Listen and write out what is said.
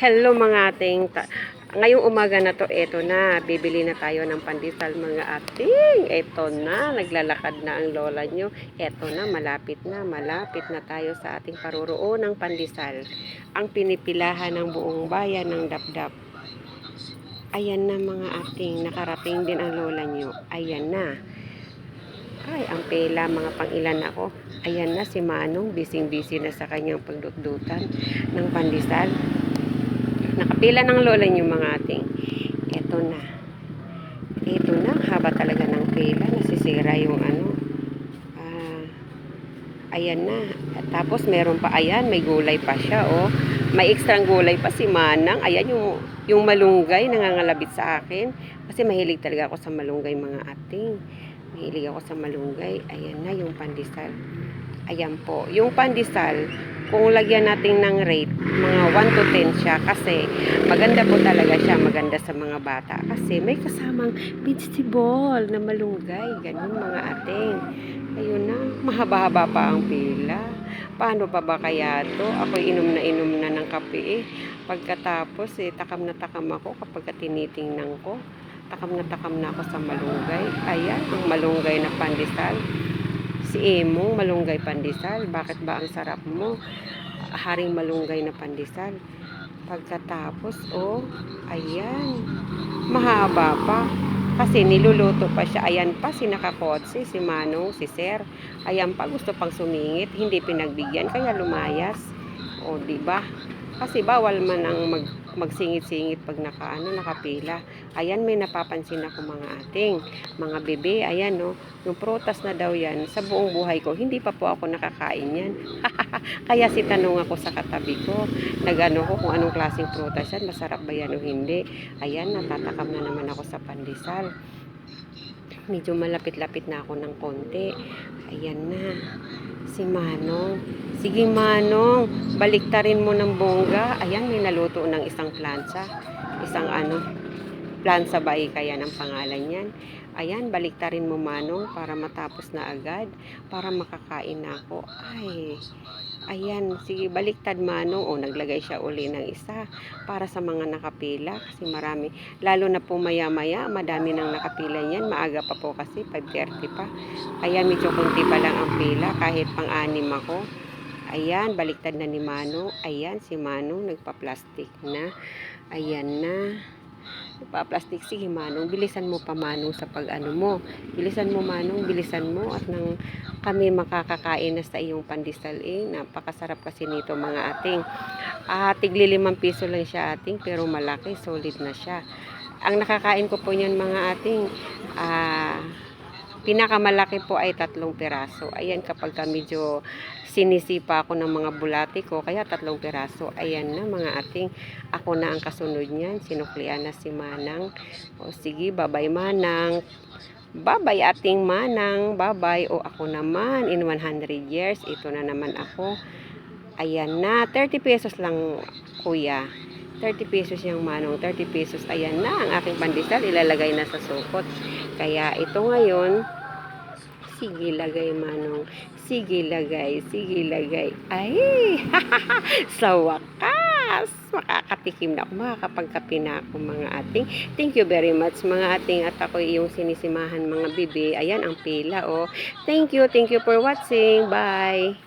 Hello mga ating, ngayong umaga na to, eto na, bibili na tayo ng pandesal mga ating. Eto na, naglalakad na ang lola nyo. Eto na, malapit na tayo sa ating paruroon ng pandesal. Ang pinipilahan ng buong bayan ng Dapdap. Ayan na mga ating, nakarating din ang lola nyo. Ayan na. Ay, ang pela, mga pangilan ako. Ayan na si Manong, bising-busy na sa kanyang pagdutdutan ng pandesal. Nakapila ng lola niyo mga ating. Ito na. Ito na. Haba talaga ng pila. Nasisira yung ano. Ayan na. Tapos meron pa. Ayan. May gulay pa siya. Oh. May ekstrang gulay pa si Manang. Ayan yung malunggay. Nangangalabit sa akin. Kasi mahilig talaga ako sa malunggay mga ating. Mahilig ako sa malunggay. Ayan na yung pandesal. Ayan po. Yung pandesal, kung lagyan natin ng rate, mga 1 to 10 siya kasi maganda po talaga siya, maganda sa mga bata kasi may kasamang vegetable na malunggay, ganun mga ating. Ayun na, mahaba-haba pa ang pila. Paano pa ba kaya to? Ako'y inom na ng kape eh. Pagkatapos takam na takam ako kapag tinitingnan ko. Takam na ako sa malunggay. Ayan, ang malunggay na pandesal. Si Emong malunggay pandesal. Bakit ba ang sarap mo? Haring malunggay na pandesal. Pagkatapos, ayan. Mahaba pa. Kasi niluluto pa siya. Ayan pa, si nakakotse, si Manong, si Sir. Ayan pa, gusto pang sumingit. Hindi pinagbigyan, kaya lumayas. O, diba? Kasi bawal man ang magsingit-singit pag nakapila. Ayan, may napapansin ako mga ating, mga bebe. Ayan, no, yung prutas na daw yan, sa buong buhay ko, hindi pa po ako nakakain yan. Kaya si tanong ako sa katabi ko, nagano ko kung anong klaseng prutas yan, masarap ba yan o hindi. Ayan, natatakam na naman ako sa pandesal. Medyo malapit-lapit na ako ng konti. Ayan na. Si Manong. Sige Manong, baliktarin mo ng bongga. Ayan, may naluto ng isang plansa. Isang plansa ba kaya ng pangalan yan. Ayan, baliktarin mo Manong para matapos na agad. Para makakain na ako. Ay, ayan, sige baliktad Manong. Naglagay siya uli ng isa para sa mga nakapila kasi marami. Lalo na po maya-maya, madami nang nakapila yan. Maaga pa po kasi, 5:30 pa. Ayan, medyo kunti pa lang ang pila kahit pang-anim ako. Ayan, baliktad na ni Manong. Ayan, si Manong nagpa-plastic na. Ayan na. Nagpa-plastic. Sige Manong, bilisan mo pa Manong sa pag-ano mo. Bilisan mo Manong, bilisan mo at nang kami makakakain na sa iyong pandesal napakasarap kasi nito mga ating. Tigli 5 piso lang siya ating pero malaki, solid na siya. Ang nakakain ko po niyan mga ating pinakamalaki po ay 3 piraso. Ayan, kapag medyo sinisipa ako ng mga bulati ko, kaya 3 piraso. Ayan na mga ating, ako na ang kasunod niyan. Sinuklian na si Manang. Sige, bye-bye Manang. Bye-bye ating Manang. Bye-bye. Ako naman, in 100 years, ito na naman ako. Ayan na, 30 pesos lang kuya. 30 pesos yung Manong, 30 pesos. Ayan na, ang aking pandesal, ilalagay na sa sukot. Kaya ito ngayon, sige lagay Manong, sige lagay. Ay, sa wakas, makakatikim na ako, makakapagkape na ako mga ating. Thank you very much mga ating at ako yung sinisimahan mga bibi. Ayan ang pila Thank you for watching. Bye.